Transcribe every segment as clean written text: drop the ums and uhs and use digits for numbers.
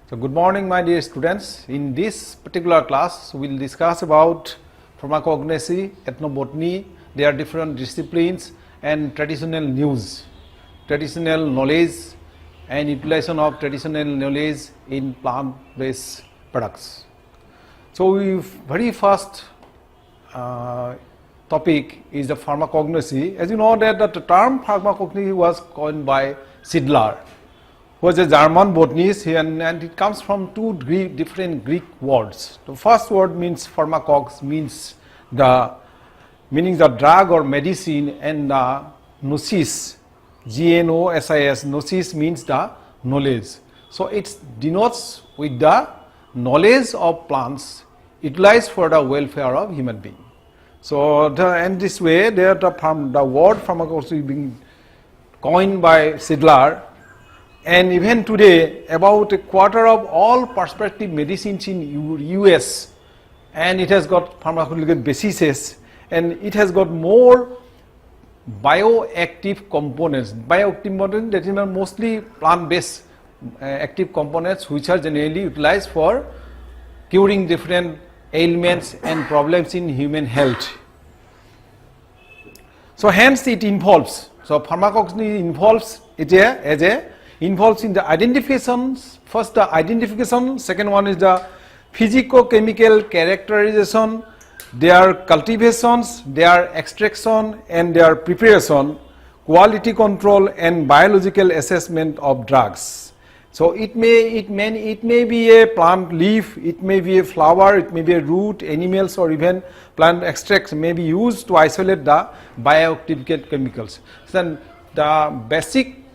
So good morning my dear students. In this particular class we will discuss about pharmacognosy, ethnobotany, their different disciplines and traditional news, traditional knowledge and utilization of traditional knowledge in plant-based products. So very first topic is the pharmacognosy. As you know that the term pharmacognosy was coined by Sidler, who was a German botanist, and it comes from two different Greek words. The first word means pharmakos, meaning the drug or medicine, and the gnosis, G-N-O-S-I-S, gnosis means the knowledge. So it denotes with the knowledge of plants utilized for the welfare of human being. So in this way, the word pharmacognosy being coined by Sidler. And even today, about a quarter of all prescriptive medicines in US, and it has got pharmacological bases, and it has got more bioactive components. Bioactive components, that is mostly plant-based active components, which are generally utilized for curing different ailments and problems in human health. So hence it involves. So pharmacognosy involves involves in the identifications. First the identification, second one is the physico-chemical characterization, their cultivations, their extraction and their preparation, quality control and biological assessment of drugs. So it may be a plant leaf, it may be a flower, it may be a root, animals or even plant extracts may be used to isolate the bioactive chemicals. So the basic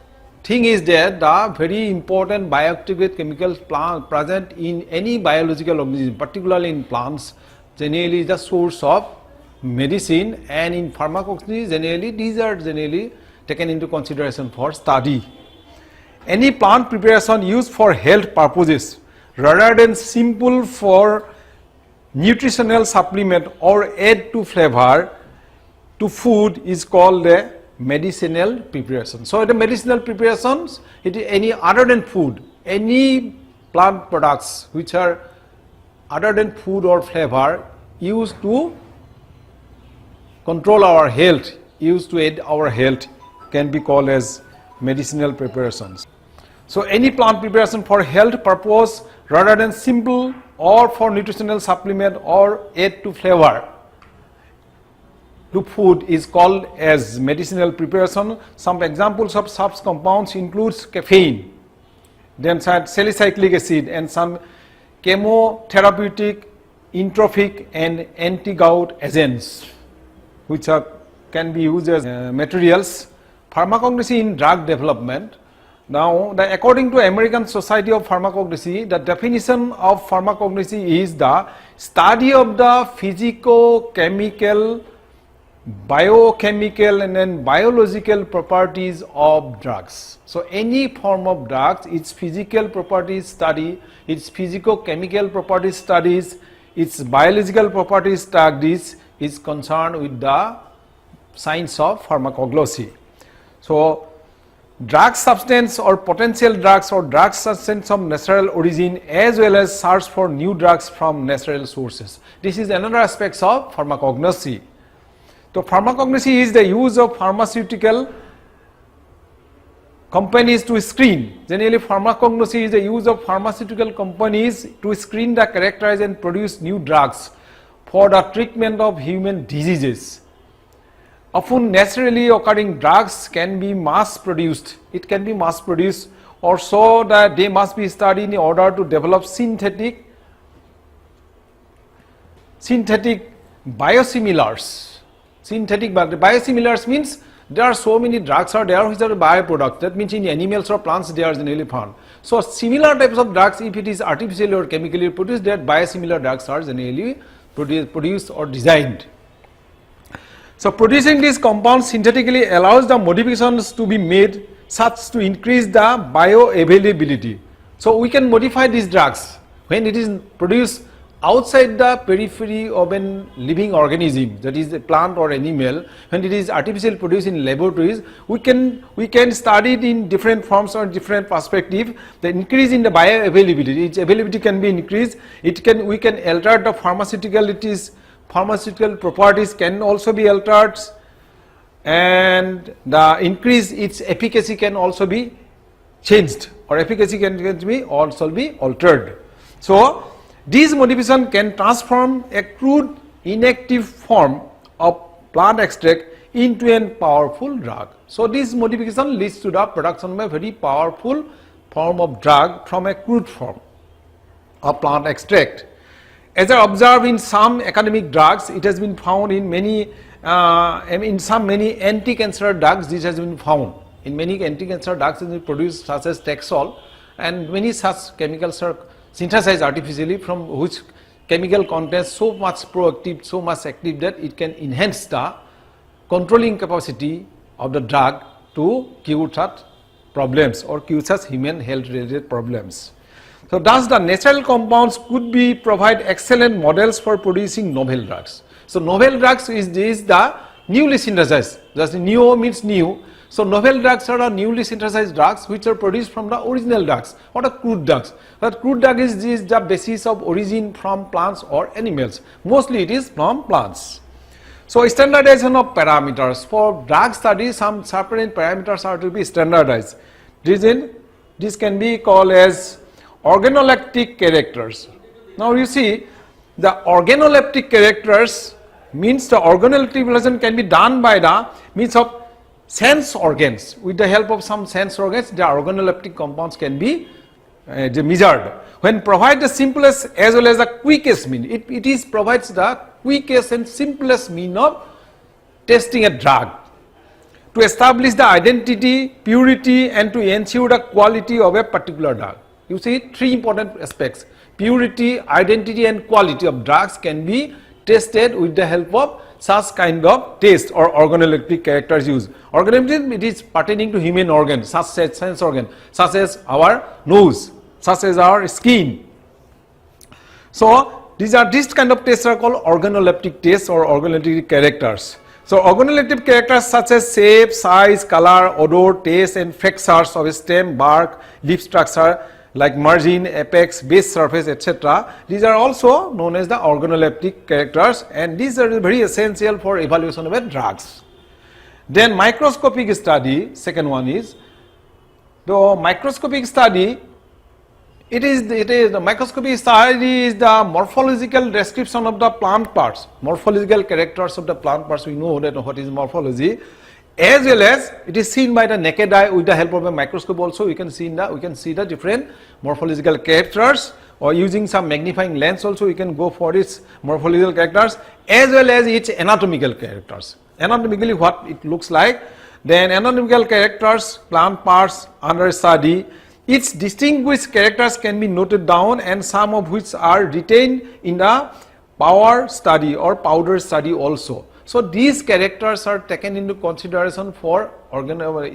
thing is that the very important bioactive chemicals present in any biological organism, particularly in plants, generally is the source of medicine, and in pharmacognosy generally these are generally taken into consideration for study. Any plant preparation used for health purposes rather than simple for nutritional supplement or add to flavor to food is called a medicinal preparation. So the medicinal preparations, it is any other than food, any plant products which are other than food or flavor used to control our health, used to aid our health, can be called as medicinal preparations. So any plant preparation for health purpose rather than simple or for nutritional supplement or aid to flavor to food is called as medicinal preparation. Some examples of such compounds includes caffeine, then salicylic acid, and some chemotherapeutic, entropic and anti-gout agents which can be used as materials. Pharmacognosy in drug development. Now, according to American Society of Pharmacognosy, the definition of pharmacognosy is the study of the physico-chemical, biochemical and then biological properties of drugs. So any form of drugs, its physical properties study, its physico-chemical properties studies, its biological properties studies is concerned with the science of pharmacognosy. So drug substance or potential drugs or drug substance of natural origin, as well as search for new drugs from natural sources. This is another aspect of pharmacognosy. So pharmacognosy is the use of pharmaceutical companies to screen. Generally pharmacognosy is the use of pharmaceutical companies to screen, the characterize and produce new drugs for the treatment of human diseases. Often naturally occurring drugs can be mass produced. It can be mass produced, or so that they must be studied in order to develop synthetic biosimilars. Biosimilars means there are so many drugs are there which are bioproducts. That means in animals or plants they are generally found. So similar types of drugs, if it is artificially or chemically produced, that biosimilar drugs are generally produced or designed. So producing these compounds synthetically allows the modifications to be made such to increase the bioavailability. So we can modify these drugs when it is produced outside the periphery of an living organism, that is a plant or animal, when it is artificially produced in laboratories, we can study it in different forms or different perspective. The increase in the bioavailability, its availability can be increased. We can alter the pharmaceutical properties can also be altered, and the increase its efficacy can also be changed, or efficacy can also be altered. So this modification can transform a crude inactive form of plant extract into a powerful drug. So this modification leads to the production of a very powerful form of drug from a crude form of plant extract. As I observed in some academic drugs, it has been found in many anti-cancer drugs. This has been found in many anti-cancer drugs produced, such as Taxol, and many such chemicals are synthesized artificially, from which chemical contains so much proactive, so much active that it can enhance the controlling capacity of the drug to cure such problems or cure such human health related problems. So thus the natural compounds could be provide excellent models for producing novel drugs. So novel drugs is the newly synthesized, just neo means new. So novel drugs are the newly synthesized drugs which are produced from the original drugs or the crude drugs. But crude drug is the basis of origin from plants or animals. Mostly it is from plants. So standardization of parameters. For drug studies, some certain parameters are to be standardized. This can be called as organoleptic characters. Now you see, the organoleptic characters means the organoleptic relation can be done by the means of sense organs. With the help of some sense organs, the organoleptic compounds can be measured. When provide the simplest as well as the quickest mean, it provides the quickest and simplest mean of testing a drug to establish the identity, purity, and to ensure the quality of a particular drug. You see, three important aspects: purity, identity, and quality of drugs can be tested with the help of such kind of test or organoleptic characters used. Organoleptic, it is pertaining to human organs, such as sense organ, such as our nose, such as our skin. So these kind of tests are called organoleptic tests or organoleptic characters. So organoleptic characters such as shape, size, color, odor, taste, and flexures of stem, bark, leaf structure like margin, apex, base surface, etc. These are also known as the organoleptic characters, and these are very essential for evaluation of drugs. Then microscopic study, second one is the microscopic study. The microscopic study is the morphological description of the plant parts, morphological characters of the plant parts. We know that what is morphology, as well as it is seen by the naked eye. With the help of a microscope also we can see the different morphological characters, or using some magnifying lens also we can go for its morphological characters as well as its anatomical characters. Anatomically what it looks like, then anatomical characters, plant parts under study. Its distinguished characters can be noted down, and some of which are retained in the powder study also. So these characters are taken into consideration for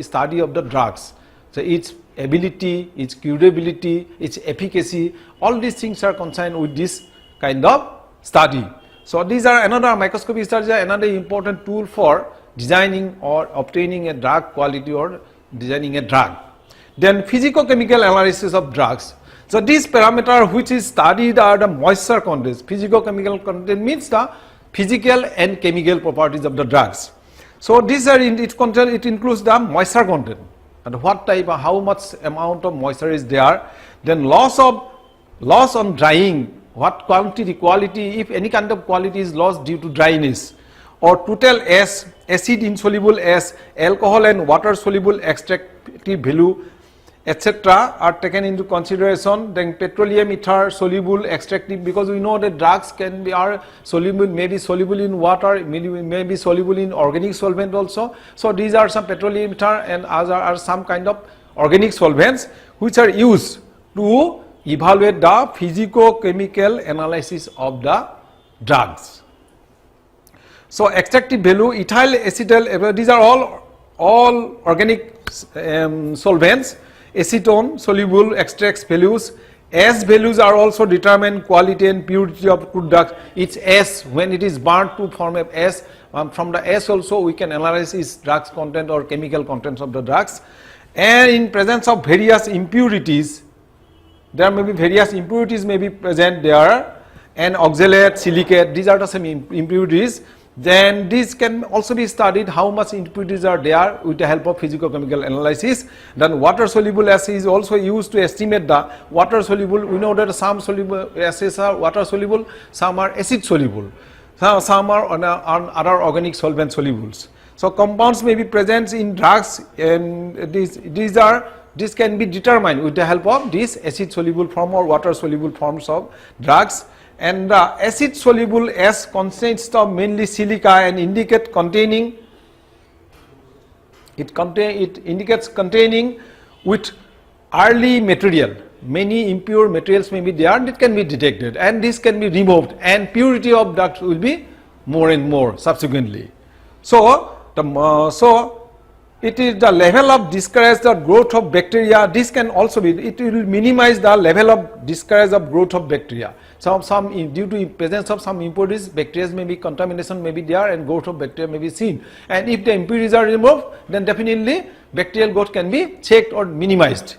study of the drugs. So its ability, its curability, its efficacy, all these things are concerned with this kind of study. So these are another microscopic studies are another important tool for designing or obtaining a drug quality or designing a drug. Then physicochemical analysis of drugs. So this parameter which is studied are the moisture content. Physicochemical content means the physical and chemical properties of the drugs. So these are it includes the moisture content and what type or how much amount of moisture is there. Then loss on drying, what quantity, quality, if any kind of quality is lost due to dryness, or total S, acid insoluble S, alcohol and water soluble extractive value, etc. are taken into consideration. Then petroleum ether soluble extractive, because we know that drugs can be soluble, may be soluble in water, may be soluble in organic solvent also. So these are some petroleum ether and other are some kind of organic solvents which are used to evaluate the physicochemical analysis of the drugs. So extractive value, ethyl acetyl, these are all organic solvents. Acetone soluble extracts values, S values are also determine quality and purity of crude drugs. It's S when it is burnt to form a S. From the S also we can analyze its drugs content or chemical contents of the drugs. And in presence of various impurities, there may be various impurities may be present there, and oxalate, silicate, these are the same impurities. Then this can also be studied how much impurities are there with the help of physicochemical analysis. Then water soluble assay is also used to estimate the water soluble. We know that some soluble assays are water soluble, some are acid soluble, some are on other organic solvent solubles. So compounds may be present in drugs, and this can be determined with the help of this acid soluble form or water soluble forms of drugs. And the acid soluble S consists of mainly silica and indicates containing with early material. Many impure materials may be there, that can be detected, and this can be removed, and purity of drugs will be more and more subsequently. So it is the level of discourage the growth of bacteria. This can also be, it will minimize the level of discourage of growth of bacteria. Some due to presence of some impurities, bacteria may be, contamination may be there, and growth of bacteria may be seen. And if the impurities are removed, then definitely bacterial growth can be checked or minimized.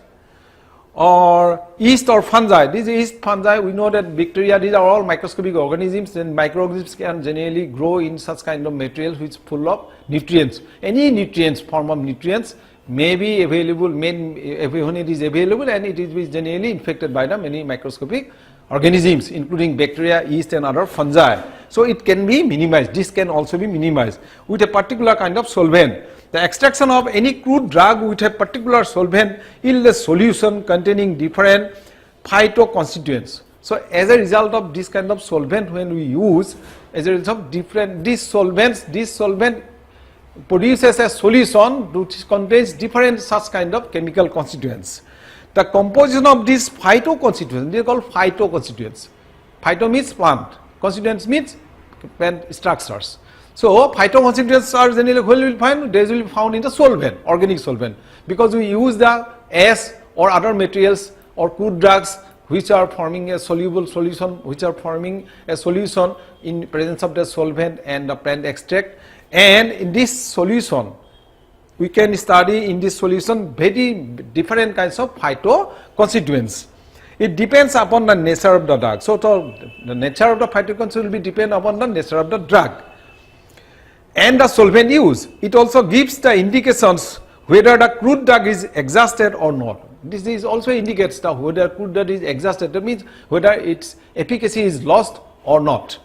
Or yeast or fungi. These yeast, fungi, we know that bacteria, these are all microscopic organisms, and microorganisms can generally grow in such kind of materials which is full of nutrients. Any nutrients, form of nutrients may be available, when it is available, and it is generally infected by the many microscopic organisms, including bacteria, yeast, and other fungi. So it can be minimized. This can also be minimized with a particular kind of solvent. The extraction of any crude drug with a particular solvent yields a solution containing different phytoconstituents. So as a result of this kind of solvent, when we use, as a result of different this solvent produces a solution which contains different such kind of chemical constituents. The composition of these phytoconstituents, they are called phytoconstituents. Phyto means plant, constituents means plant structures. So phytoconstituents are generally where we will find, they will be found in the solvent, organic solvent, because we use the S or other materials or crude drugs which are forming a soluble solution, which are forming a solution in presence of the solvent and the plant extract. And in this solution, we can study in this solution very different kinds of phytoconstituents. It depends upon the nature of the drug. So the nature of the phytoconstituent will be depend upon the nature of the drug and the solvent used. It also gives the indications whether the crude drug is exhausted or not. This is also indicates the whether crude drug is exhausted. That means whether its efficacy is lost or not.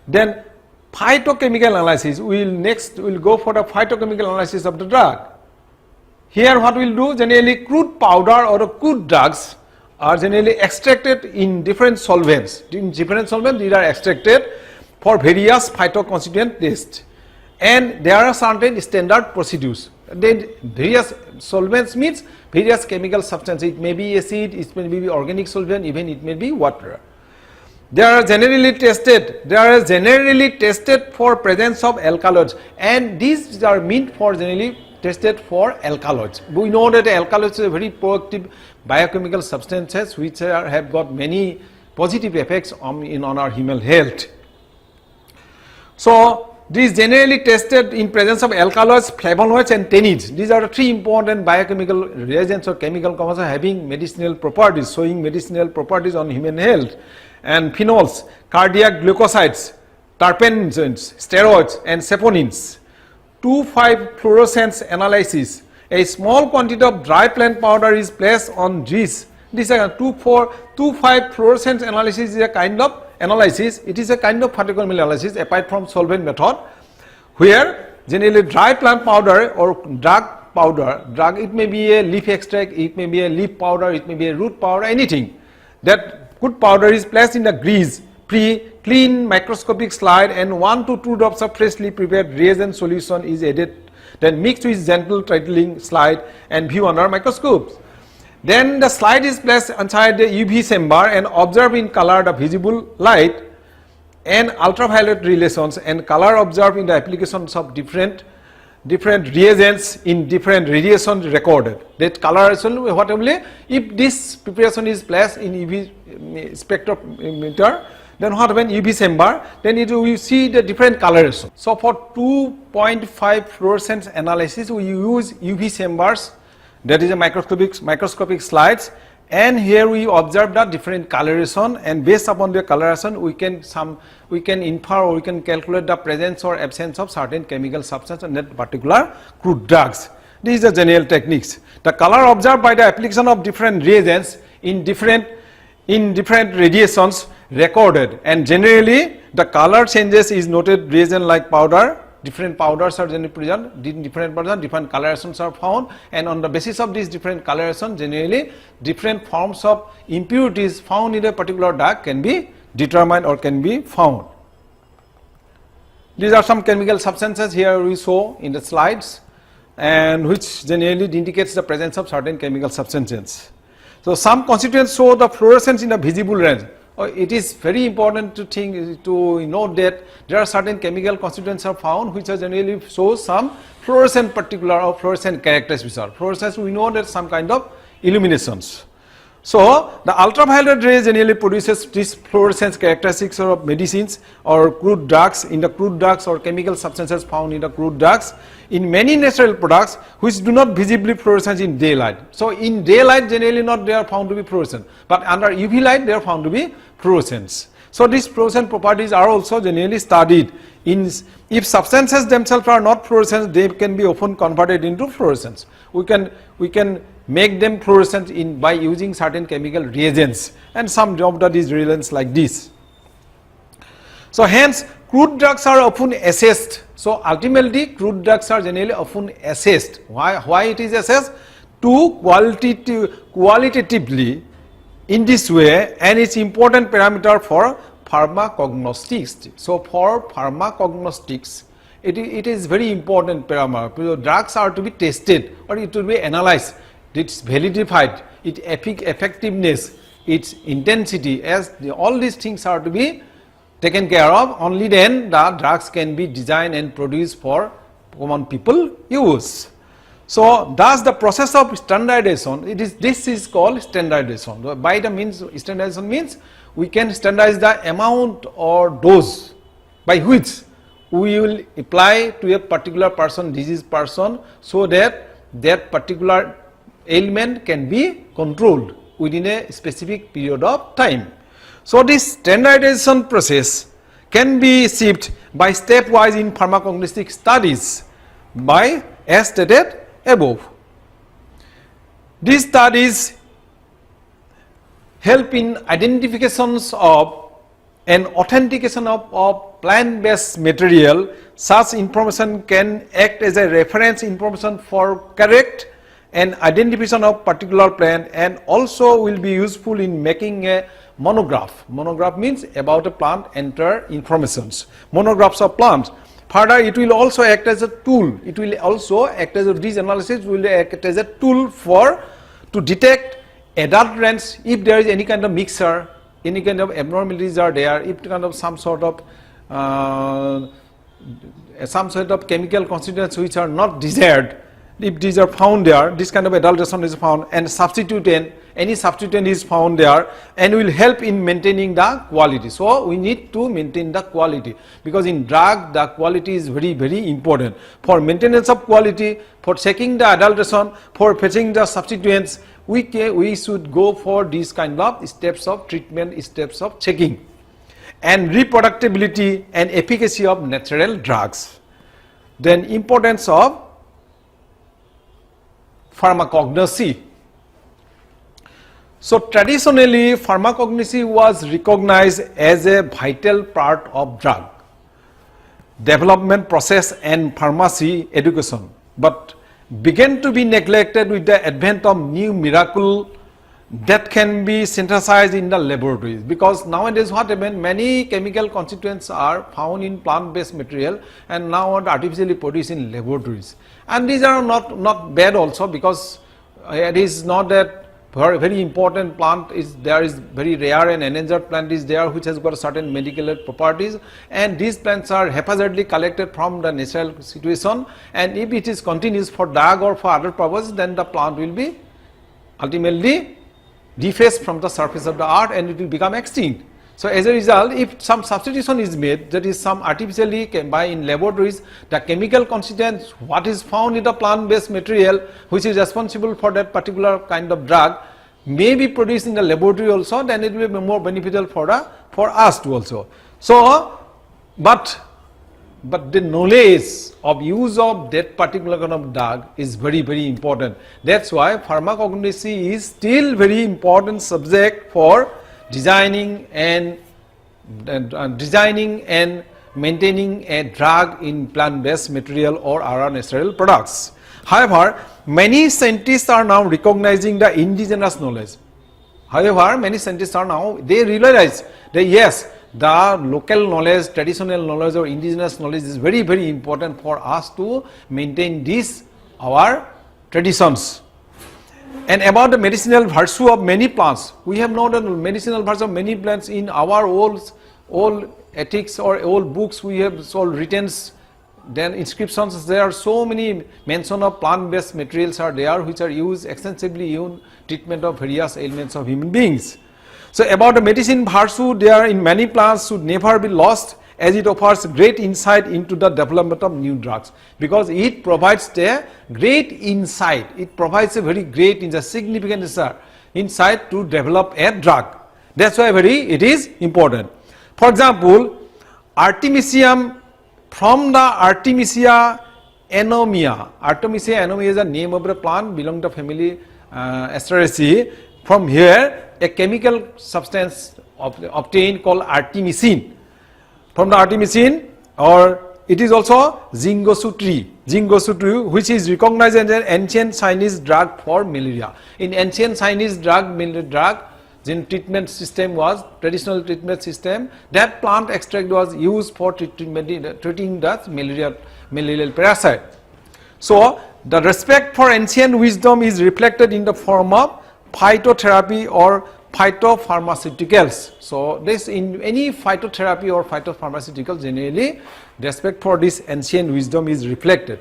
Then phytochemical analysis, we will go for the phytochemical analysis of the drug. Here what we will do, generally crude powder or crude drugs are generally extracted in different solvents. In different solvents, these are extracted for various phytoconstituent tests, and there are certain standard procedures. Then various solvents means various chemical substances. It may be acid, it may be organic solvent, even it may be water. They are generally tested for presence of alkaloids, and these are meant for generally tested for alkaloids. We know that alkaloids are very proactive biochemical substances which have got many positive effects on our human health. So these generally tested in presence of alkaloids, flavonoids, and tannins. These are the three important biochemical reagents or chemical compounds having medicinal properties, showing medicinal properties on human health. And phenols, cardiac glucosides, terpenoids, steroids, and saponins. 2,5-fluorescence analysis. A small quantity of dry plant powder is placed on this. This is a 2,5-fluorescence analysis is a kind of analysis. It is a kind of phytochemical analysis apart from solvent method, where generally dry plant powder or drug powder, it may be a leaf extract, it may be a leaf powder, it may be a root powder, anything. That good powder is placed in the grease, clean microscopic slide, and 1 to 2 drops of freshly prepared reagent solution is added, then mixed with gentle trickling slide and view under microscopes. Then the slide is placed inside the UV chamber and observe in color the visible light and ultraviolet relations and color observed in the applications of different different reagents in different radiation recorded. That coloration, what only if this preparation is placed in UV spectrometer, then what happens UV chamber, then it will see the different coloration. So for 2.5 fluorescence analysis, we use UV chambers, that is a microscopic slides, and here we observe the different coloration, and based upon the coloration we can infer or we can calculate the presence or absence of certain chemical substance in that particular crude drugs. These are the general techniques. The color observed by the application of different reagents in different radiations recorded, and generally the color changes is noted reagent like powder. Different powders are generally present, different colorations are found, and on the basis of these different colorations, generally different forms of impurities found in a particular drug can be determined or can be found. These are some chemical substances here we show in the slides, and which generally indicates the presence of certain chemical substances. So some constituents show the fluorescence in a visible range. It is very important to note that there are certain chemical constituents are found which are generally show some fluorescent particular or fluorescent characteristics. Fluorescence, we know that some kind of illuminations. So the ultraviolet rays generally produces this fluorescence characteristics of medicines or crude drugs, in the crude drugs or chemical substances found in the crude drugs, in many natural products which do not visibly fluorescence in daylight. So in daylight generally not they are found to be fluorescent, but under UV light they are found to be fluorescents. So these fluorescent properties are also generally studied. If substances themselves are not fluorescent, they can be often converted into fluorescents. We can make them fluorescent by using certain chemical reagents, and some of these reagents like this. So hence crude drugs are often assessed. So ultimately crude drugs are generally often assessed. Why it is assessed? Qualitatively in this way, and it's important parameter for pharmacognostics. So for pharmacognostics, it is very important parameter. Drugs are to be tested or it will be analyzed, its validified, its effectiveness, its intensity, as all these things are to be taken care of. Only then the drugs can be designed and produced for common people use. So thus the process of standardization, this is called standardization. By the means standardization means we can standardize the amount or dose by which we will apply to a particular person, disease person, so that that particular ailment can be controlled within a specific period of time. So this standardization process can be achieved by stepwise in pharmacognostic studies by as stated above. These studies help in identifications of and authentication of plant-based material. Such information can act as a reference information for correct and identification of particular plant, and also will be useful in making a monograph. Monograph means about a plant enter informations. Monographs of plants. Further, it will also act as a tool. It will also act as this analysis will act as a tool to detect adulterants if there is any kind of mixture, any kind of abnormalities are there, if kind of some sort of chemical constituents which are not desired, if these are found there, this kind of adulteration is found, and any substituent is found there, and will help in maintaining the quality. So we need to maintain the quality, because in drug the quality is very, very important. For maintenance of quality, for checking the adulteration, for fetching the substituents, we should go for these kind of steps of treatment, steps of checking, and reproducibility and efficacy of natural drugs. Then importance of pharmacognosy. So traditionally pharmacognosy was recognized as a vital part of drug development process and pharmacy education, but began to be neglected with the advent of new miracle that can be synthesized in the laboratories. Because nowadays what happens, many chemical constituents are found in plant-based material and now are artificially produced in laboratories, and these are not bad also, because it is not that very important plant is there, is very rare and endangered plant is there which has got certain medical properties, and these plants are haphazardly collected from the natural situation, and if it is continuous for drug or for other purposes, then the plant will be ultimately defaced from the surface of the earth and it will become extinct. So as a result, if some substitution is made, that is some artificially by in laboratories, the chemical constituents what is found in the plant based material which is responsible for that particular kind of drug may be produced in the laboratory also, then it will be more beneficial for us too also. So but the knowledge of use of that particular kind of drug is very important. That's why pharmacognosy is still very important subject for designing and maintaining a drug in plant-based material or other natural products. However, many scientists are now recognizing the indigenous knowledge. However, many scientists are now, they realize that yes, the local knowledge, traditional knowledge or indigenous knowledge is very important for us to maintain these our traditions. And about the medicinal virtue of many plants, we have known the medicinal virtue of many plants in our old ethics or old books. We have all written, then inscriptions. There are so many mention of plant-based materials are there which are used extensively in treatment of various ailments of human beings. So about the medicine virtue, there in many plants should never be lost, as it offers great insight into the development of new drugs, because it provides a great insight, it provides a very great significant insight to develop a drug. That's why it is important. For example, Artemisium, from the Artemisia anomia. Artemisia anomia is the name of the plant belonging to family Asteraceae. From here a chemical substance obtained called artemisinin. From the artemisinin, or it is also Jingosu tree, which is recognized as an ancient Chinese drug for malaria. In ancient Chinese drug, the treatment system was traditional treatment system. That plant extract was used for treating the malarial parasite. So the respect for ancient wisdom is reflected in the form of phytotherapy or phytopharmaceuticals. So this, in any phytotherapy or phytopharmaceuticals, generally respect for this ancient wisdom is reflected,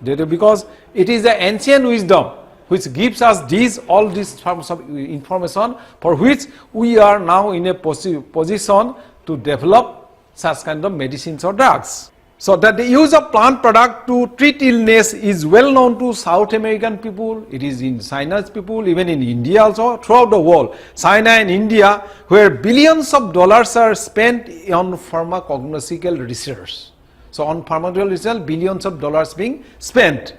because it is the ancient wisdom which gives us all these forms of information for which we are now in a position to develop such kind of medicines or drugs. So that the use of plant product to treat illness is well known to South American people, it is in China's people, even in India also, throughout the world. China and India, where billions of dollars are spent on pharmacognostic research. So on pharmacological research, billions of dollars being spent,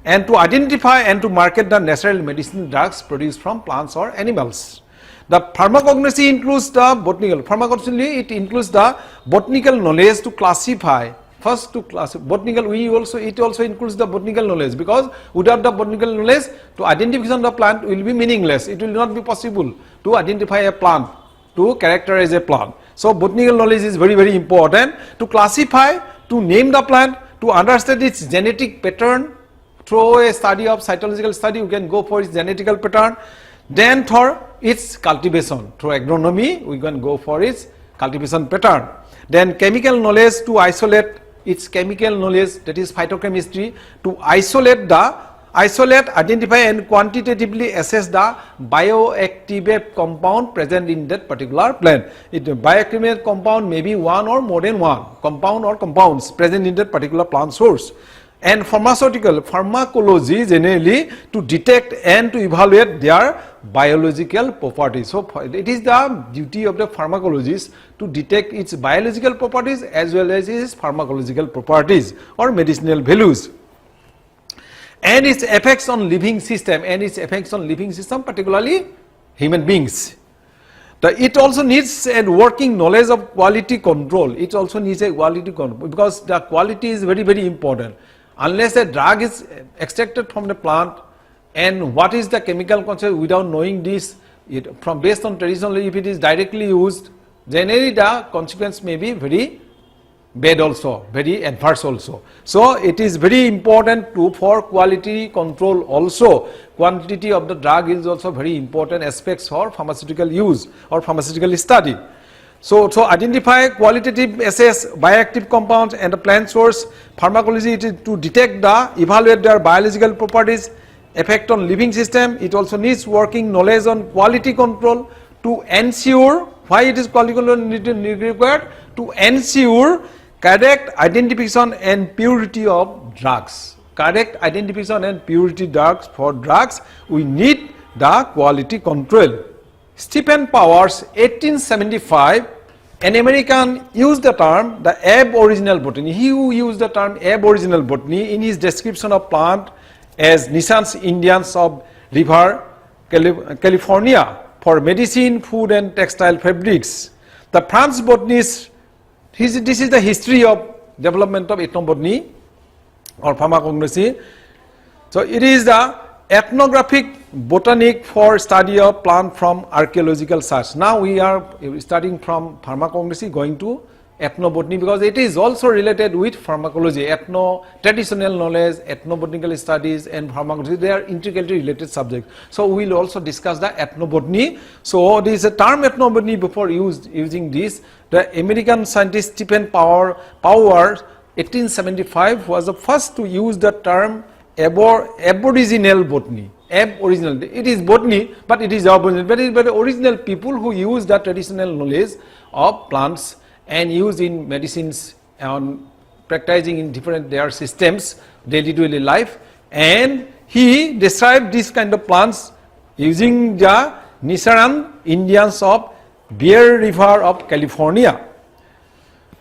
and to identify and to market the natural medicine drugs produced from plants or animals. The pharmacognosy includes the botanical, it includes the botanical knowledge to classify. First to class botanical, it also includes the botanical knowledge, because without the botanical knowledge, to identification of the plant will be meaningless. It will not be possible to identify a plant, to characterize a plant. So botanical knowledge is very important to classify, to name the plant, to understand its genetic pattern. Through a study of cytological study, you can go for its genetical pattern. Then for its cultivation, through agronomy, we can go for its cultivation pattern. Then chemical knowledge to isolate its chemical knowledge, that is phytochemistry, to isolate, identify and quantitatively assess the bioactive compound present in that particular plant. Bioactive compound may be one or more than one compound or compounds present in that particular plant source. And pharmacology generally to detect and to evaluate their biological properties. So it is the duty of the pharmacologist to detect its biological properties as well as its pharmacological properties or medicinal values, and its effects on living system, particularly human beings. It also needs a working knowledge of quality control. It also needs a quality control, because the quality is very important. Unless a drug is extracted from the plant, and what is the chemical concept, without knowing this, based on traditional, if it is directly used, generally the consequence may be very bad also, very adverse also. So it is very important for quality control also. Quantity of the drug is also very important aspects for pharmaceutical use or pharmaceutical study. So identify, qualitative assess bioactive compounds and the plant source. Pharmacology, it is to detect evaluate their biological properties, effect on living system. It also needs working knowledge on quality control to ensure, why it is quality control required? To ensure correct identification and purity of drugs. Correct identification and purity drugs. For drugs, we need the quality control. Stephen Powers, 1875, an American, used the term the aboriginal botany. He who used the term aboriginal botany in his description of plant as Nissan's Indians of River, California, for medicine, food and textile fabrics. The French botanist, this is the history of development of ethnobotany or pharmacognosy. So it is the ethnographic botanic for study of plant from archaeological sites. Now we are studying from pharmacognosy going to ethnobotany, because it is also related with pharmacology. Traditional knowledge, ethnobotanical studies and pharmacology, they are intricately related subjects. So we will also discuss the ethnobotany. So this is a term ethnobotany. Before using this, the American scientist Stephen Powers, 1875, was the first to use the term aboriginal botany. Aboriginal, it is botany, but it is aboriginal, but it is original people who use the traditional knowledge of plants and use in medicines and practicing in different their systems, daily to daily life. And he described this kind of plants using the Nisaran Indians of Bear River of California.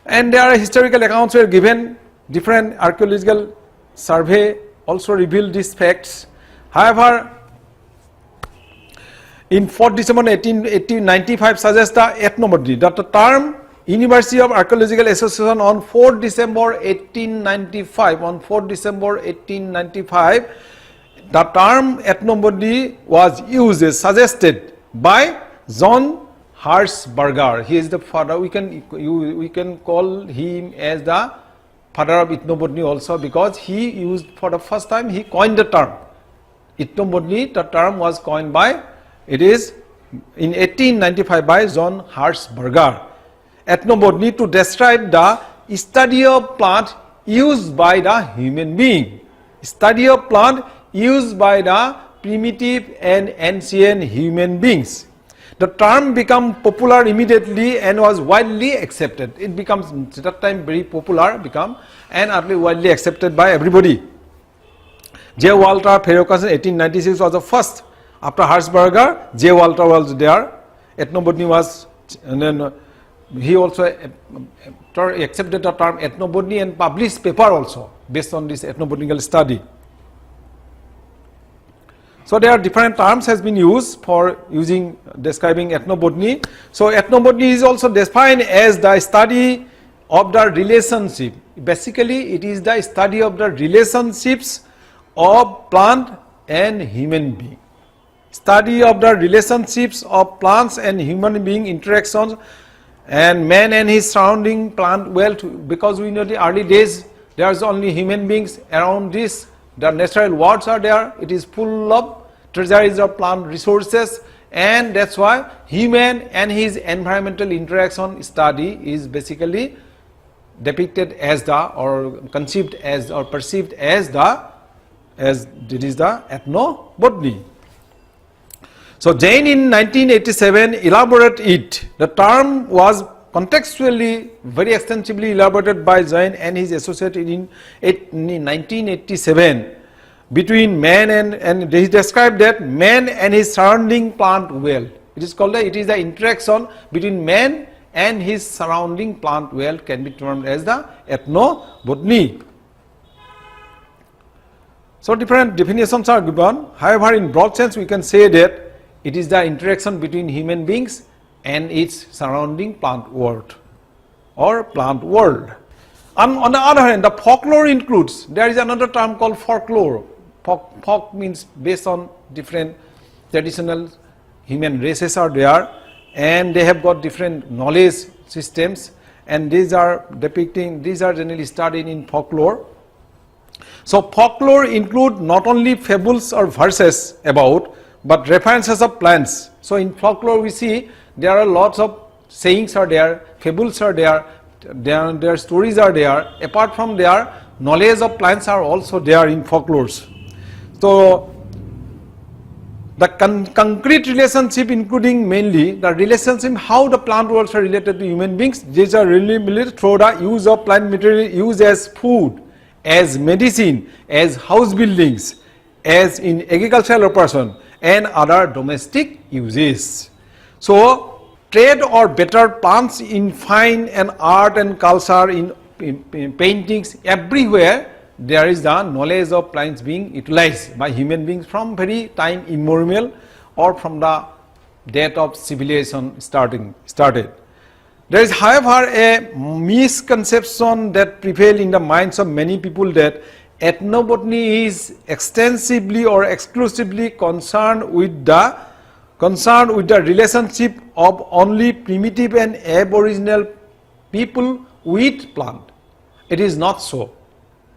And there are historical accounts were given, different archaeological survey also revealed these facts. However, in 4th December 1895 suggests the ethnobotany, that the term University of Archaeological Association on 4th December 1895, on 4th December 1895, the term ethnobotany was used, suggested by John Hirschberger. He is the father, we can call him as the father of ethnobotany also, because he used for the first time, he coined the term. Ethnobotany, the term was coined by, it is in 1895 by John Hirschberger. Ethnobotany, to describe the study of plant used by the human being. Study of plant used by the primitive and ancient human beings. The term became popular immediately and was widely accepted. It becomes at that time very popular, and widely accepted by everybody. J. Walter Ferguson, 1896, was the first. After Hirschberger, J. Walter was there. Ethnobotany was, and then he also accepted the term ethnobotany and published paper also based on this ethnobotanical study. So there are different terms has been used for describing ethnobotany. So ethnobotany is also defined as the study of the relationship. Basically, it is the study of the relationships of plant and human being. Study of the relationships of plants and human being interactions, and man and his surrounding plant world, because we know the early days there is only human beings around this, the natural worlds are there, it is full of treasuries of plant resources, and that's why human and his environmental interaction study is basically depicted as the, or conceived as, or perceived as the, as it is the ethnobotany. So Jain in 1987 elaborated it. The term was contextually very extensively elaborated by Jain and his associate in 1987 between man and he described that man and his surrounding plant world. It is called, it is the interaction between man and his surrounding plant world can be termed as the ethnobotany. So different definitions are given. However, in broad sense we can say that it is the interaction between human beings and its surrounding plant world or plant world. On the other hand, the folklore includes, there is another term called folklore. Folk means based on different traditional human races are there, and they have got different knowledge systems, and these are generally studied in folklore. So folklore include not only fables or verses about, but references of plants. So in folklore we see there are lots of sayings are there, fables are there, their stories are there. Apart from there, knowledge of plants are also there in folklores. So the concrete relationship, including mainly the relationship how the plant worlds are related to human beings. These are really related through the use of plant material used as food, as medicine, as house buildings, as in agricultural operation and other domestic uses. So trade or better plants in fine and art and culture, in paintings, everywhere there is the knowledge of plants being utilized by human beings from very time immemorial or from the date of civilization started. There is, however, a misconception that prevails in the minds of many people that ethnobotany is extensively or exclusively concerned with the relationship of only primitive and aboriginal people with plant. It is not so.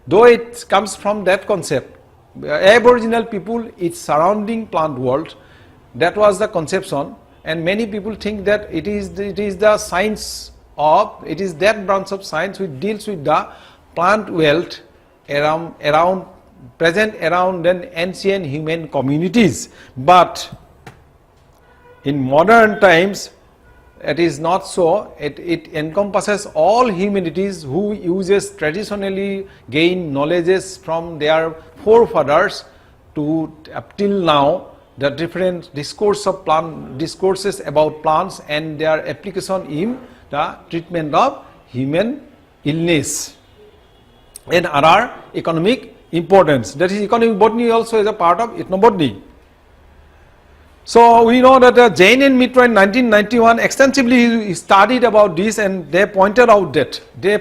Though it comes from that concept, aboriginal people is surrounding plant world, that was the conception, and many people think that it is the science of, it is that branch of science which deals with the plant world around present around an ancient human communities. But in modern times it is not so. It encompasses all humanities who uses traditionally gain knowledges from their forefathers to up till now the different discourses about plants and their application in the treatment of human illness and other economic importance. That is, economic botany also is a part of ethnobotany. So we know that Jain and Mitra in 1991 extensively studied about this, and they pointed out that the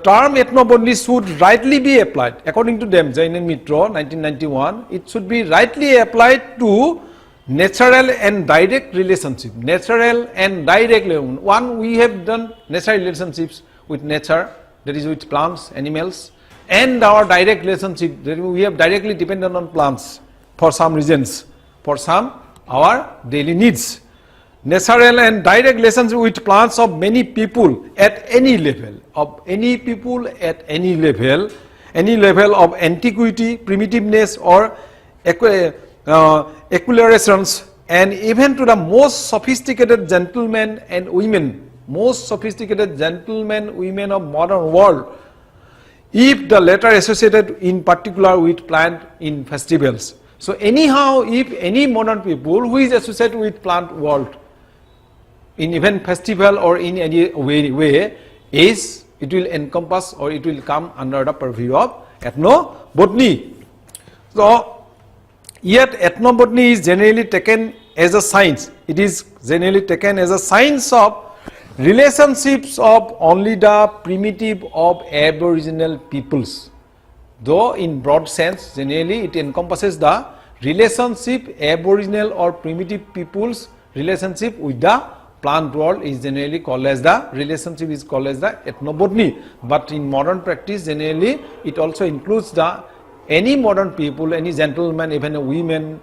term ethnobotany should rightly be applied. According to them, Jain and Mitra 1991, it should be rightly applied to natural and direct relationship. Natural and direct. One, we have done natural relationships with nature, that is with plants, animals, and our direct relationship that we have directly dependent on plants for some reasons, for some our daily needs. Natural and direct relationship with plants of many people at any level, any level of antiquity, primitiveness or equilibrations, and even to the most sophisticated gentlemen and women of modern world, if the latter associated in particular with plant in festivals. So anyhow, if any modern people who is associated with plant world in even festival or in any way is, it will encompass or it will come under the purview of ethnobotany. So yet ethnobotany is generally taken as a science. It is generally taken as a science of relationships of only the primitive of aboriginal peoples. Though in broad sense, generally it encompasses the relationship aboriginal or primitive people's relationship with the plant world is generally called as the relationship is called as the ethnobotany. But in modern practice, generally it also includes the any modern people, any gentleman, even a women,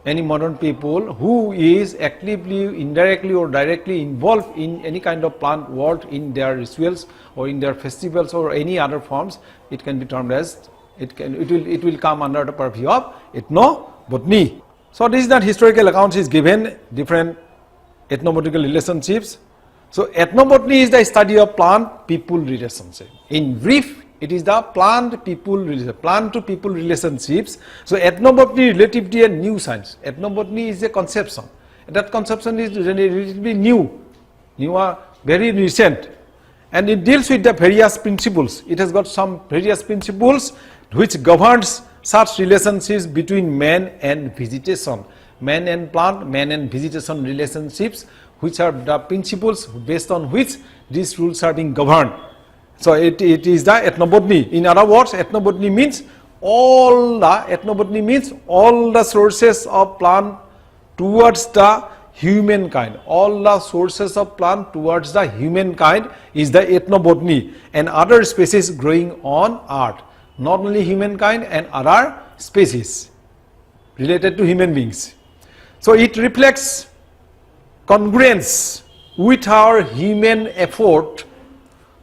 any modern people who is actively, indirectly or directly involved in any kind of plant world in their rituals or in their festivals or any other forms, it can be termed as, it will come under the purview of ethnobotany. So this is that historical accounts is given different ethnobotanical relationships. So ethnobotany is the study of plant people relationship. In brief, it is the plant to people relationships. So ethnobotany relatively a new science. Ethnobotany is a conception. That conception is relatively new, very recent, and it deals with the various principles. It has got some various principles which governs such relationships between man and vegetation, man and plant, man and vegetation relationships, which are the principles based on which these rules are being governed. So it is the ethnobotany. In other words, ethnobotany means all the sources of plant towards the humankind. All the sources of plant towards the humankind is the ethnobotany and other species growing on earth. Not only humankind and other species related to human beings. So it reflects congruence with our human effort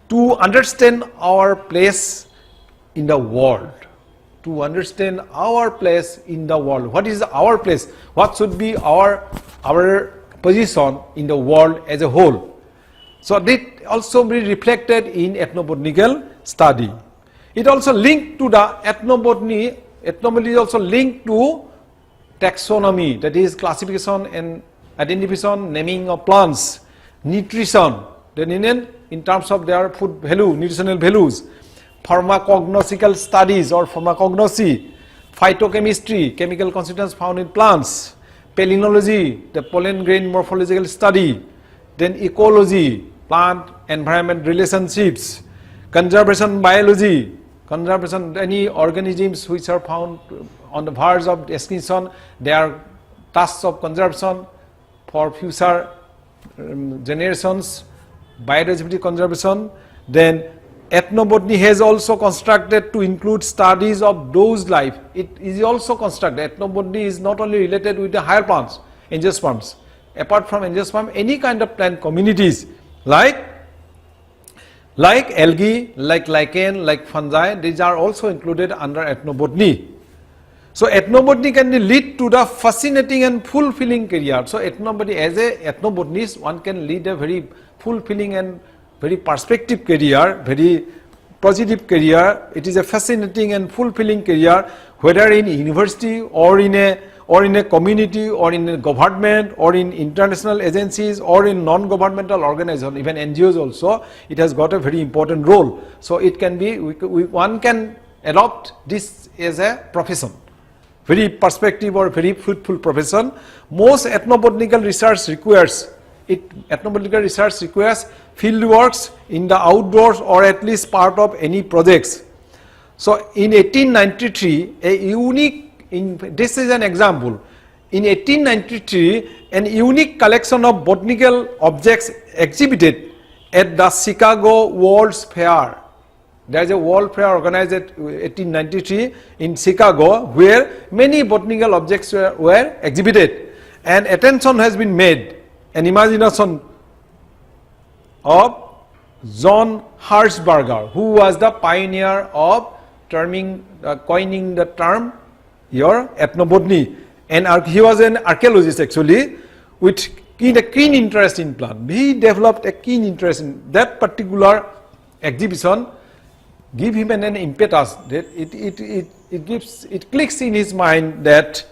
to understand our place in the world. To understand our place in the world. What is our place? What should be our position in the world as a whole? So that also be reflected in ethnobotanical study. It also linked to the ethnobotany. Ethnobotany is also linked to taxonomy, that is classification and identification, naming of plants, nutrition, then in terms of their food value, nutritional values, pharmacognostic studies or pharmacognosy, phytochemistry, chemical constituents found in plants, palynology, the pollen grain morphological study, then ecology, plant environment relationships, conservation biology, conservation any organisms which are found on the verge of extinction, their tasks of conservation for future generations, biodiversity conservation. Then ethnobotany has also constructed to include studies of those life. It is also constructed. Ethnobotany is not only related with the higher plants, angiosperms. Apart from angiosperm, any kind of plant communities like algae, like lichen, like fungi, these are also included under ethnobotany. So ethnobotany can lead to the fascinating and fulfilling career. So ethnobotany, as a ethnobotanist, one can lead a very fulfilling and very perspective career, very positive career. It is a fascinating and fulfilling career, whether in university or in a community or in a government or in international agencies or in non-governmental organizations, even NGOs also. It has got a very important role. So it can be, one can adopt this as a profession. Very perspective or very fruitful profession. Most ethnobotanical research requires field works in the outdoors or at least part of any projects. So in 1893, this is an example. In 1893, an unique collection of botanical objects exhibited at the Chicago World's Fair. There is a World Fair organized at 1893 in Chicago, where many botanical objects were exhibited, and attention has been made, an imagination of John Hirschberger, who was the pioneer of coining the term ethnobotany, and he was an archaeologist actually, with a keen interest in plant. He developed a keen interest in that particular exhibition. Give him an impetus that it clicks in his mind that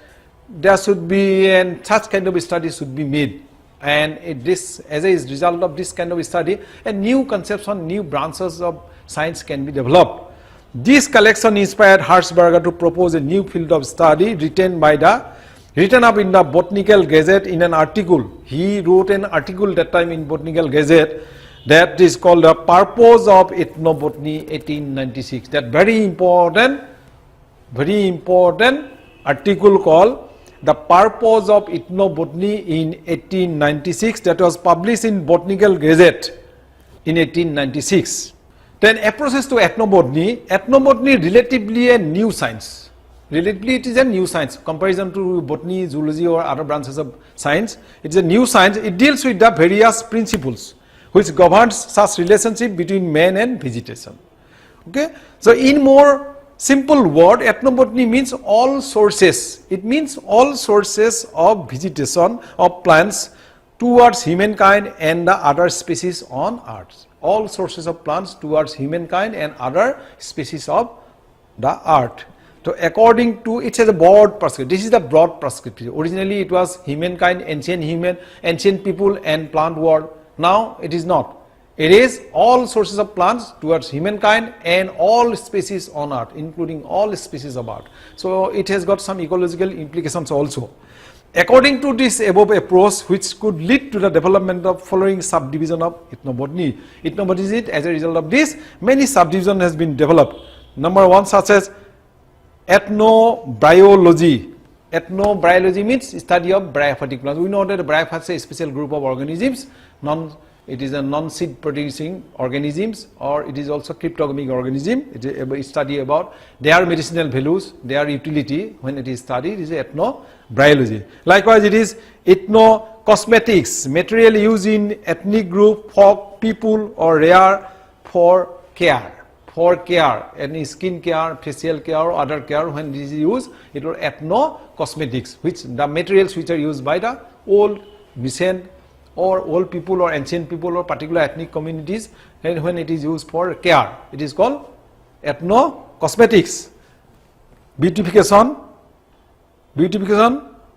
there should be and such kind of study should be made, and as a result of this kind of study, a new conception, new branches of science can be developed. This collection inspired Hirschberger to propose a new field of study written up in the Botanical Gazette in an article. He wrote an article that time in Botanical Gazette that is called The Purpose of Ethnobotany 1896. That very important article called The Purpose of Ethnobotany in 1896, that was published in Botanical Gazette in 1896. Then approaches to ethnobotany. Ethnobotany relatively a new science. Relatively it is a new science comparison to botany, zoology or other branches of science. It is a new science. It deals with the various principles which governs such relationship between man and vegetation. Okay, so in more simple word, ethnobotany means all sources. It means all sources of vegetation of plants towards humankind and the other species on earth. All sources of plants towards humankind and other species of the earth. So according to, it has a broad prescription. This is the broad prescription. Originally it was humankind, ancient people and plant world. Now it is not. It is all sources of plants towards humankind and all species on earth, including all species of earth. So it has got some ecological implications also. According to this above approach, which could lead to the development of following subdivision of ethnobotany. Ethnobotany is it, as a result of this, many subdivision has been developed. Number one, such as ethnobiology, Ethnobiology means study of bryophytic plants. We know that the bryophytes is a special group of organisms. It is a non-seed producing organisms, or it is also cryptogamic organism. It is a study about their medicinal values, their utility. When it is studied, it is ethnobiology. Likewise, it is ethnocosmetics, material used in ethnic group, folk, people, or rare for care. For care, any skin care, facial care, or other care, when this is used, it will ethno-cosmetics, which the materials which are used by the old, recent, or old people, or ancient people, or particular ethnic communities, and when it is used for care, it is called ethno-cosmetics. Beautification,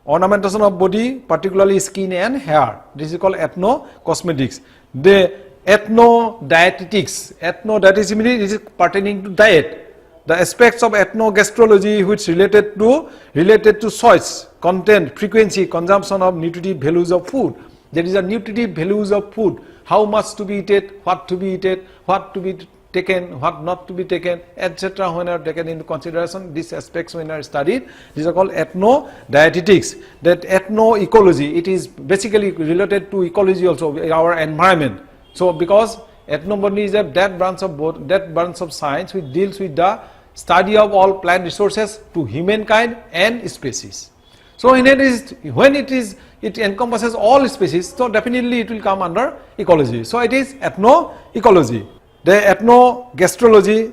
ornamentation of body, particularly skin and hair. This is called ethno-cosmetics. The ethno-dietetics. Ethno-dietetics means it is pertaining to diet. The aspects of ethno-gastrology which related to choice, content, frequency, consumption of nutritive values of food. There is a nutritive values of food. How much to be eaten, what to be eaten, what to be taken, what not to be taken, etc. When are taken into consideration, these aspects when are studied, these are called ethno-dietetics. That ethno-ecology, it is basically related to ecology also, our environment. So, because ethnobotany is that branch of science which deals with the study of all plant resources to humankind and species. So, when it encompasses all species, so definitely it will come under ecology. So, it is ethno-ecology. The ethno-gastrology,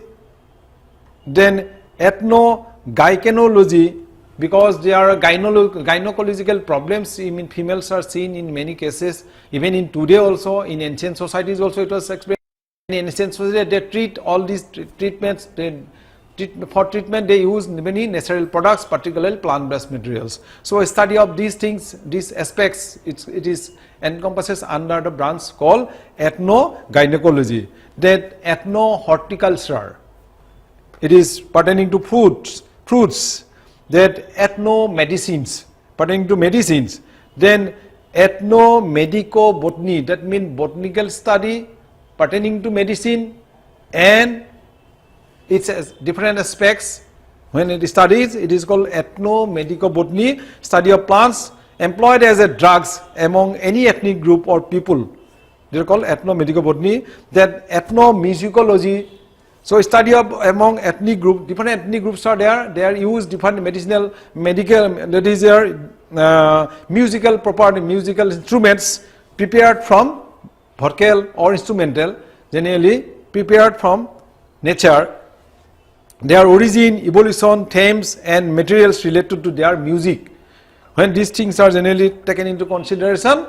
then ethno-gynecolology, because there are gynecological problems in females are seen in many cases, even in today also, in ancient societies also it was explained. In ancient society they treat all these treatments, for treatment they use many natural products, particularly plant-based materials. So a study of these things, these aspects, it is encompasses under the branch called ethno-gynecology. That ethno-horticulture, it is pertaining to fruits. That ethno-medicines, pertaining to medicines. Then ethno-medico-botany, that means botanical study pertaining to medicine and its different aspects. When it studies, it is called ethno-medico-botany, study of plants employed as a drugs among any ethnic group or people. They are called ethno-medico-botany. Then ethnomusicology, so study of among ethnic group, different ethnic groups are there. They are used different medical, that is musical property, musical instruments prepared from vocal or instrumental, generally prepared from nature. Their origin, evolution, themes, and materials related to their music. When these things are generally taken into consideration,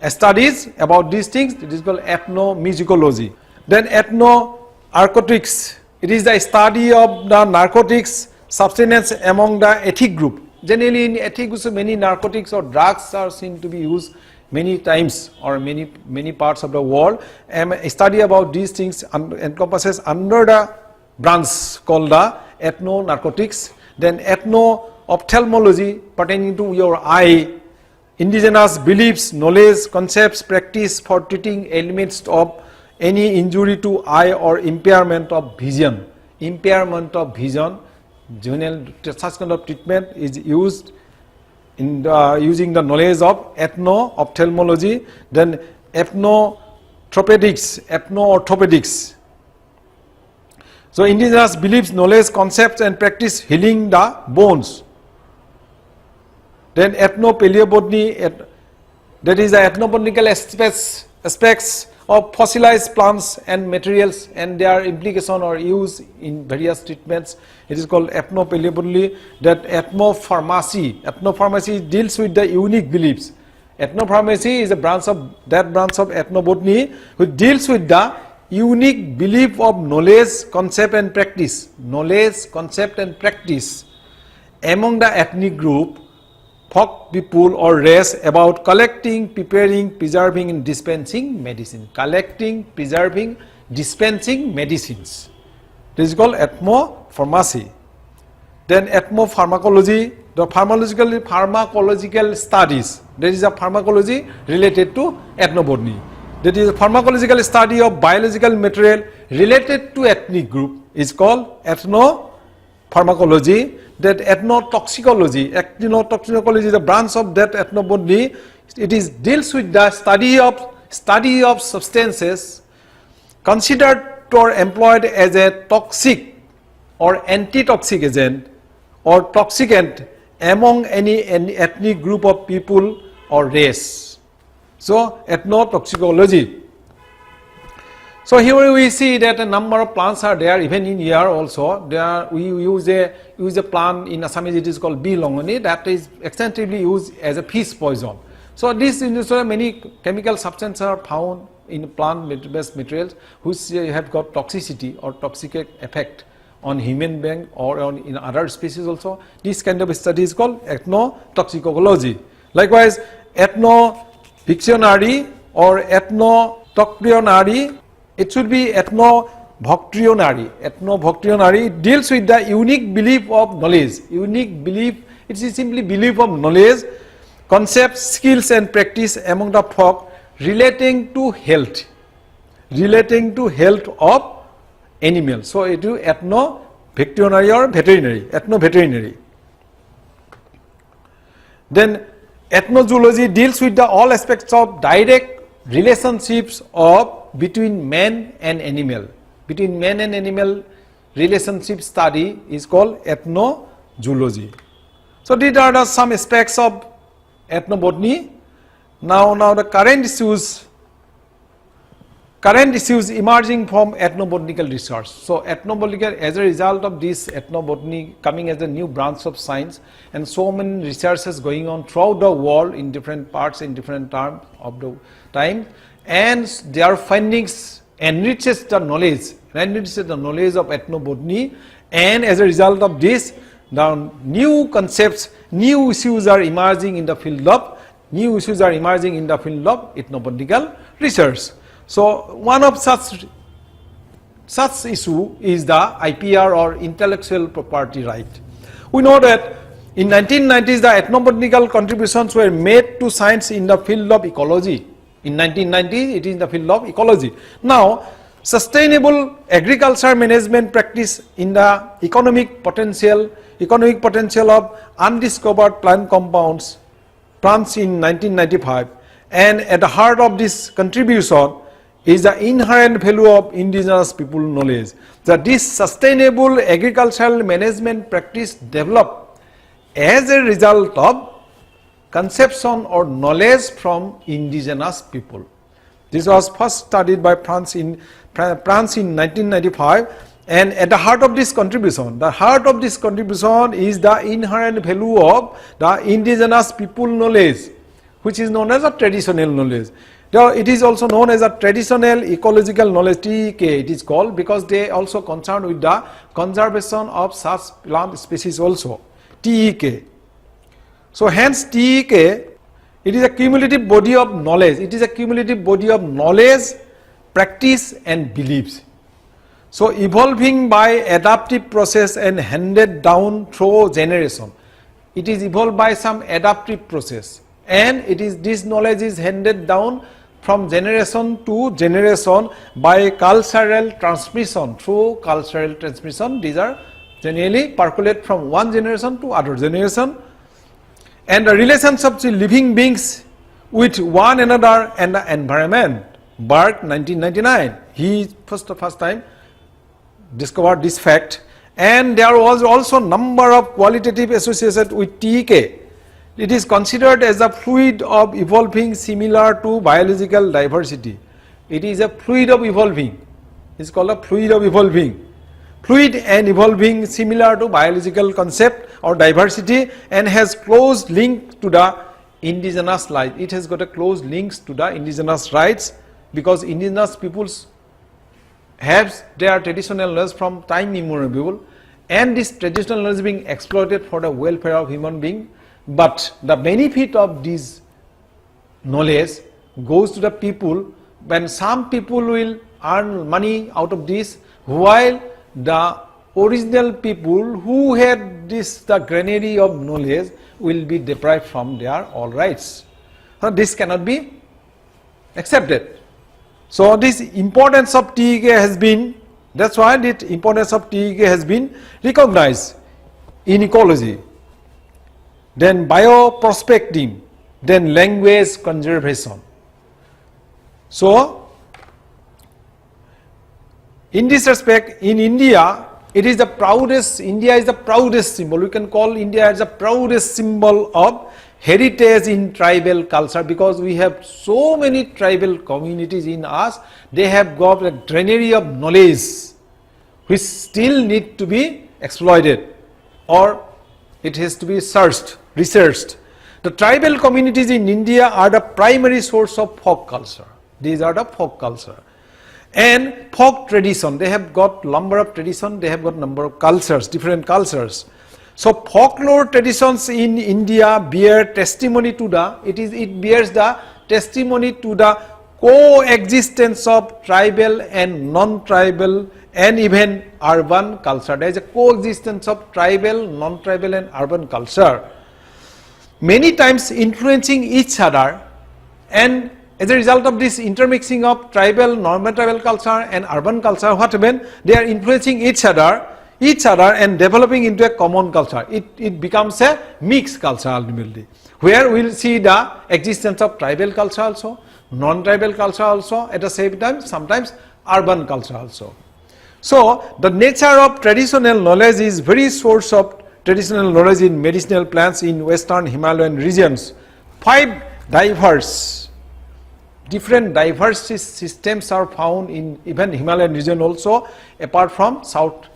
studies about these things, it is called ethnomusicology. Then ethno-narcotics, it is the study of the narcotics substance among the ethnic group. Generally in ethnic groups many narcotics or drugs are seen to be used many times or many parts of the world. And a study about these things encompasses under the branch called the ethno-narcotics. Then ethno-ophthalmology pertaining to your eye, indigenous beliefs, knowledge, concepts, practice for treating ailments of any injury to eye or impairment of vision. Impairment of vision, such kind of treatment is used in using the knowledge of ethno-ophthalmology. Then ethno-orthopedics. So indigenous beliefs, knowledge, concepts and practice healing the bones. Then ethno-paleobotany, that is the ethnobotanical aspects of fossilized plants and materials and their implication or use in various treatments. It is called ethno-paleobotany. That ethnopharmacy deals with the unique beliefs. Ethnopharmacy is a branch of ethnobotany which deals with the unique belief of knowledge, concept and practice. Knowledge, concept and practice among the ethnic group, folk people or race about collecting, preparing, preserving and dispensing medicine. Collecting, preserving, dispensing medicines. This is called ethnopharmacy. Then ethnopharmacology, the pharmacological studies. There is a pharmacology related to ethnobotany. That is a pharmacological study of biological material related to ethnic group is called ethnopharmacology. that ethnotoxicology. Ethnotoxicology is a branch of that ethnobotany. It deals with the study of substances considered or employed as a toxic or antitoxic agent or toxicant among any ethnic group of people or race. So ethnotoxicology. So here we see that a number of plants are there, even in here also. We use a plant in Assamese, it is called bee longoni, that is extensively used as a fish poison. So these many chemical substances are found in plant-based materials which have got toxicity or toxic effect on human being or in other species also. This kind of study is called ethnotoxicology. Likewise, ethnobictionary or ethnotoctrionary, it should be ethnobhoctrionary. Ethnobhoctrionary deals with the unique belief of knowledge. Unique belief, it is simply belief of knowledge, concepts, skills and practice among the folk relating to health of animals. So it is ethnobhoctrionary or veterinary, ethnoveterinary. Then ethnozoology deals with all aspects of direct relationships between man and animal. Between man and animal relationship study is called ethnozoology. So these are some aspects of ethnobotany. Now the current issues emerging from ethnobotanical research. So ethnobotanical, as a result of this ethnobotany coming as a new branch of science, and so many researches going on throughout the world in different parts, in different terms of the time, and their findings enriches the knowledge of ethnobotany, and as a result of this, the new concepts, new issues are emerging in the field of ethnobotanical research. So one of such issue is the IPR or intellectual property right. We know that in 1990s the ethnobotanical contributions were made to science in the field of ecology. In 1990s it is in the field of ecology. Now sustainable agriculture management practice in the economic potential of undiscovered plant compounds plants in 1995, and at the heart of this contribution is the inherent value of indigenous people knowledge. That this sustainable agricultural management practice developed as a result of conception or knowledge from indigenous people. This was first studied by France in 1995, and at the heart of this contribution is the inherent value of the indigenous people knowledge, which is known as a traditional knowledge. Now, it is also known as a traditional ecological knowledge, TEK it is called, because they also concerned with the conservation of such plant species also, TEK. So hence TEK, it is a cumulative body of knowledge. It is a cumulative body of knowledge, practice and beliefs. So evolving by adaptive process and handed down through generation. It is evolved by some adaptive process, and this knowledge is handed down from generation to generation by cultural transmission. Through cultural transmission, these are generally percolate from one generation to other generation. And the relationship of living beings with one another and the environment. Burke 1999, he first time discovered this fact, and there was also number of qualitative associated with TEK. It is considered as a fluid of evolving similar to biological diversity. It is a fluid of evolving. It is called a fluid of evolving. Fluid and evolving similar to biological concept or diversity, and has close link to the indigenous life. It has got a close links to the indigenous rights, because indigenous peoples have their traditional knowledge from time immemorial, and this traditional knowledge being exploited for the welfare of human being. But the benefit of this knowledge goes to the people, when some people will earn money out of this, while the original people who had the granary of knowledge will be deprived from their all rights. So this cannot be accepted. So this importance of TEK has been, that's why the importance of TEK has been recognized. in ecology, then bioprospecting, then language conservation. So, in this respect, in India, India is the proudest symbol. We can call India as the proudest symbol of heritage in tribal culture, because we have so many tribal communities in us. They have got a granary of knowledge which still need to be exploited, or it has to be researched. The tribal communities in India are the primary source of folk culture. These are the folk culture. And folk tradition, they have got number of tradition, they have got number of cultures, different cultures. So folklore traditions in India bear testimony to it bears the testimony to the coexistence of tribal and non-tribal and even urban culture. There is a coexistence of tribal, non-tribal and urban culture, many times influencing each other, and as a result of this intermixing of tribal, non-tribal culture and urban culture, what happened? They are influencing each other and developing into a common culture. It becomes a mixed culture ultimately, where we will see the existence of tribal culture also, non-tribal culture also, at the same time sometimes urban culture also. So the nature of traditional knowledge is very source of traditional knowledge in medicinal plants in western Himalayan regions. 5 different diverse systems are found in even Himalayan region also, apart from South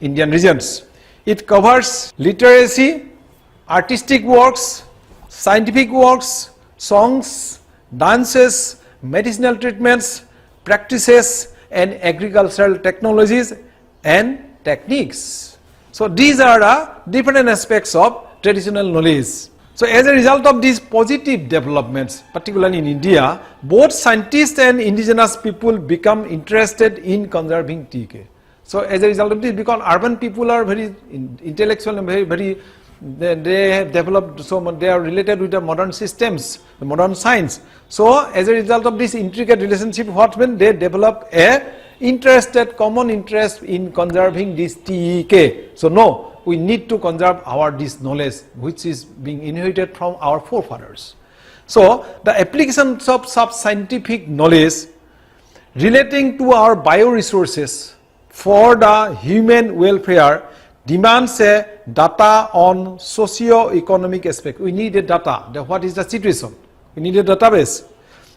Indian regions. It covers literacy, artistic works, scientific works, songs, dances, medicinal treatments, practices, and agricultural technologies and techniques. So these are the different aspects of traditional knowledge. So as a result of these positive developments, particularly in India, both scientists and indigenous people become interested in conserving TK. So as a result of this, because urban people are very intellectual and very they have developed so much, they are related with the modern systems, the modern science. So as a result of this intricate relationship, what when they develop a common interest in conserving this TEK. So no, we need to conserve this knowledge which is being inherited from our forefathers. So the applications of scientific knowledge relating to our bioresources for the human welfare demands a data on socio-economic aspect. We need a data. What is the situation? We need a database.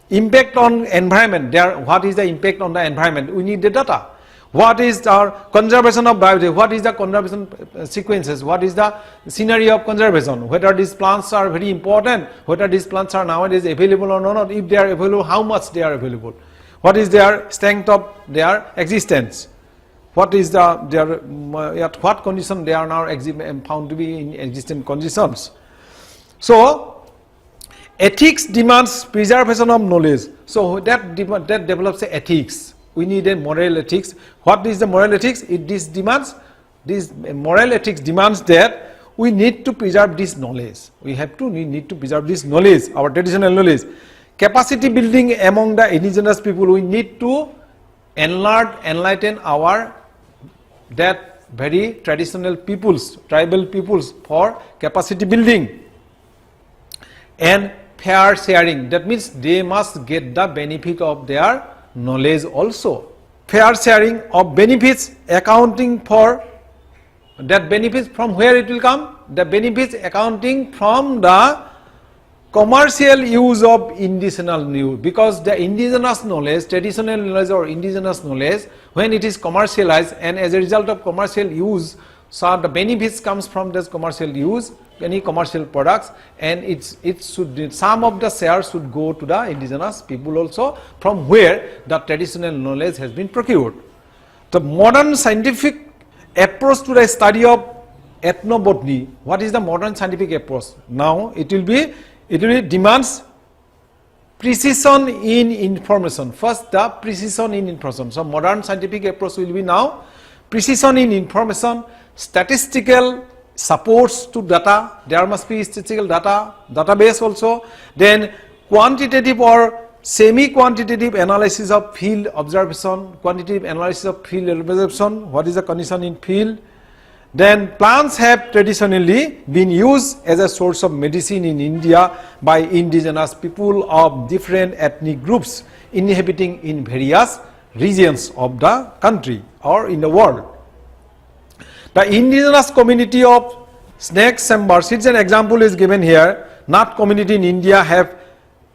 Impact on environment. What is the impact on the environment? We need the data. What is our conservation of biodiversity? What is the conservation sequences? What is the scenario of conservation? Whether these plants are very important, whether these plants are nowadays available or not, if they are available, how much they are available, what is their strength of their existence, what is at what condition they are now found to be in existing conditions. So ethics demands preservation of knowledge. So that develops the ethics. We need a moral ethics. What is the moral ethics? This moral ethics demands that we need to preserve this knowledge. We need to preserve this knowledge, our traditional knowledge. Capacity building among the indigenous people. We need to enlighten that very traditional peoples, tribal peoples, for capacity building and fair sharing. That means they must get the benefit of their knowledge also. Fair sharing of benefits, accounting for that benefits, from where it will come? The benefits accounting from the commercial use of indigenous knowledge, because the indigenous knowledge, traditional knowledge or indigenous knowledge, when it is commercialized and as a result of commercial use, so the benefits comes from this commercial use, any commercial products, and some of the shares should go to the indigenous people also, from where the traditional knowledge has been procured. The modern scientific approach to the study of ethnobotany. What is the modern scientific approach? Now it demands precision in information. First, the precision in information. So modern scientific approach will be now precision in information, statistical supports to data. There must be statistical database also. Then quantitative or semi-quantitative analysis of field observation, quantitative analysis of field observation. What is the condition in field? Then plants have traditionally been used as a source of medicine in India by indigenous people of different ethnic groups inhabiting in various regions of the country or in the world. The indigenous community of snake chambers, an example is given here. Nath community in India have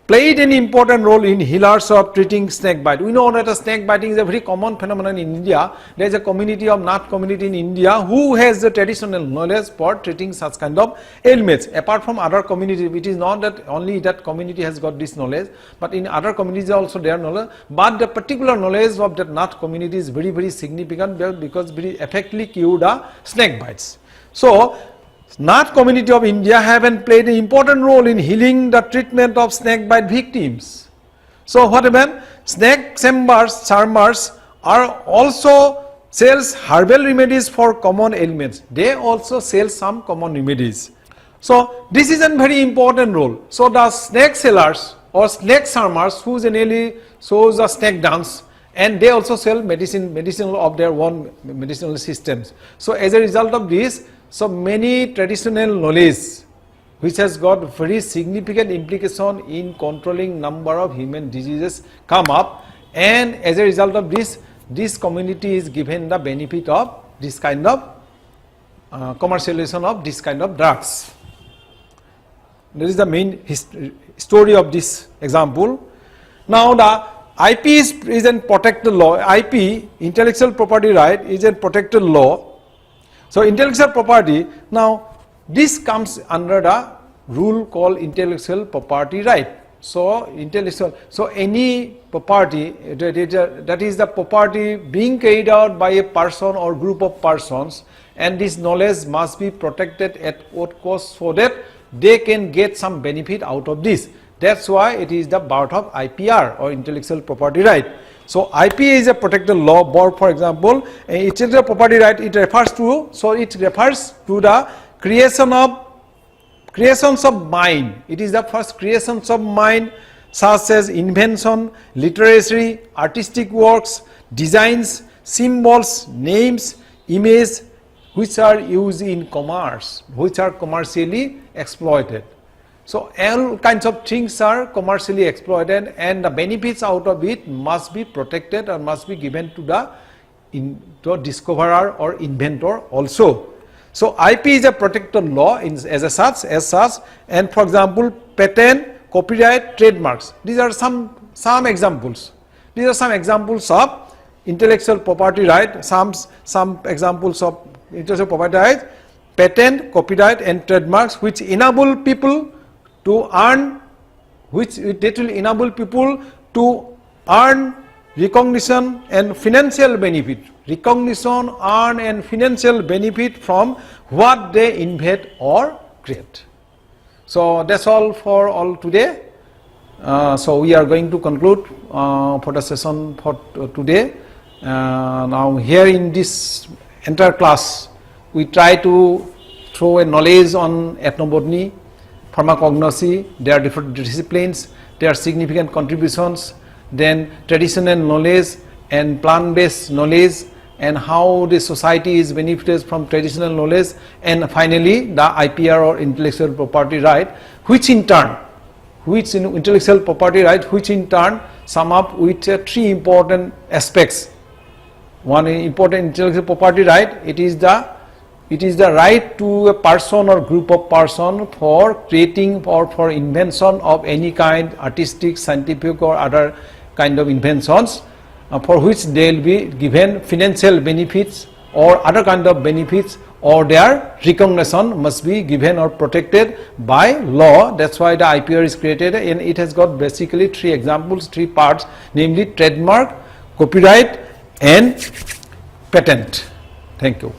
played an important role in healers of treating snake bite. We know that snake biting is a very common phenomenon in India. There is a community of Nath community in India who has the traditional knowledge for treating such kind of ailments. Apart from other communities, it is not that only that community has got this knowledge, but in other communities also their knowledge. But the particular knowledge of that Nath community is very, very significant because very effectively cure the snake bites. So Nath community of India have played an important role in healing the treatment of snake bite victims. So what happened? Snake chambers are also sells herbal remedies for common ailments. They also sell some common remedies. So this is a very important role. So the snake sellers or snake charmers who generally shows the snake dance, and they also sell medicinal of their own medicinal systems. So as a result of this, so many traditional knowledge which has got very significant implication in controlling number of human diseases come up, and as a result of this community is given the benefit of this kind of commercialization of this kind of drugs. That is the main story of this example. Now the IP is a protected law. IP, intellectual property right, is a protected law. So intellectual property, now this comes under the rule called intellectual property right. So any property, that is the property being carried out by a person or group of persons, and this knowledge must be protected at what cost so that they can get some benefit out of this. That's why it is the birth of IPR or intellectual property right. So IP is a protected law. For example, intellectual property right, it refers to the creations of mind. It is the first creations of mind, such as invention, literacy, artistic works, designs, symbols, names, images, which are used in commerce, which are commercially exploited. So all kinds of things are commercially exploited, and the benefits out of it must be protected and must be given to the discoverer or inventor also. So IP is a protected law as such, and for example, patent, copyright, trademarks. These are some examples. These are some examples of intellectual property right. Some examples of intellectual property right: patent, copyright, and trademarks, which enable people to earn, recognition and financial benefit. Recognition, earn, and financial benefit from what they invent or create. So that's all for all today. So we are going to conclude for the session for today. Now here in this entire class, we try to throw a knowledge on ethnobotany, pharmacognosy, their different disciplines, their significant contributions, then traditional knowledge and plant-based knowledge, and how the society is benefited from traditional knowledge, and finally the IPR or intellectual property right, which in turn sum up with three important aspects. One important intellectual property right, it is the right to a person or group of person for creating or for invention of any kind, artistic, scientific or other kind of inventions, for which they will be given financial benefits or other kind of benefits, or their recognition must be given or protected by law. That's why the IPR is created, and it has got basically three examples, three parts, namely trademark, copyright, and patent. Thank you.